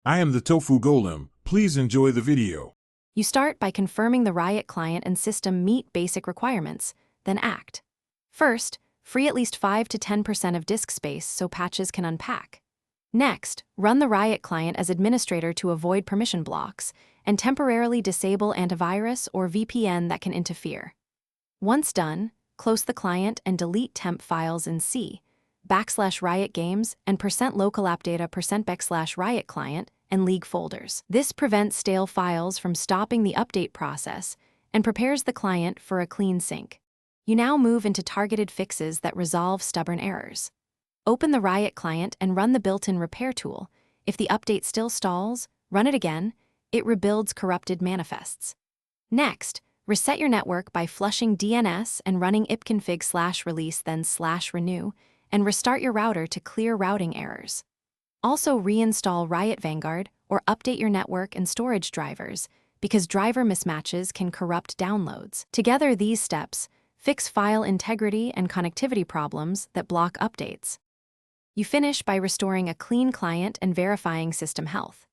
I am the Tofu Golem. Please enjoy the video. You start by confirming the Riot client and system meet basic requirements, then act. First, free at least 5 to 10% of disk space so patches can unpack. Next, run the Riot client as administrator to avoid permission blocks, and temporarily disable antivirus or VPN that can interfere. Once done, close the client and delete temp files in C/Riot Games and %localappdata %Riot client and League folders. This prevents stale files from stopping the update process and prepares the client for a clean sync. You now move into targeted fixes that resolve stubborn errors. Open the Riot client and run the built-in repair tool. If the update still stalls, run it again. It rebuilds corrupted manifests. Next, reset your network by flushing DNS and running ipconfig/release then /renew, and restart your router to clear routing errors. Also reinstall Riot Vanguard or update your network and storage drivers, because driver mismatches can corrupt downloads. Together, these steps fix file integrity and connectivity problems that block updates. You finish by restoring a clean client and verifying system health.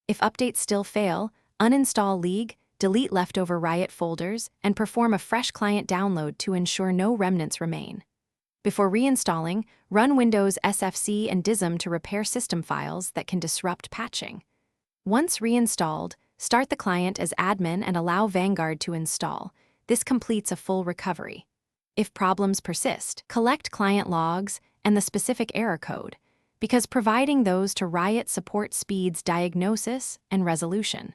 If updates still fail, uninstall League, delete leftover Riot folders, and perform a fresh client download to ensure no remnants remain. Before reinstalling, run Windows SFC and DISM to repair system files that can disrupt patching. Once reinstalled, start the client as admin and allow Vanguard to install. This completes a full recovery. If problems persist, collect client logs and the specific error code, because providing those to Riot support speeds diagnosis and resolution.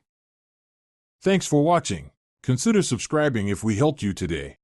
Thanks for watching. Consider subscribing if we helped you today.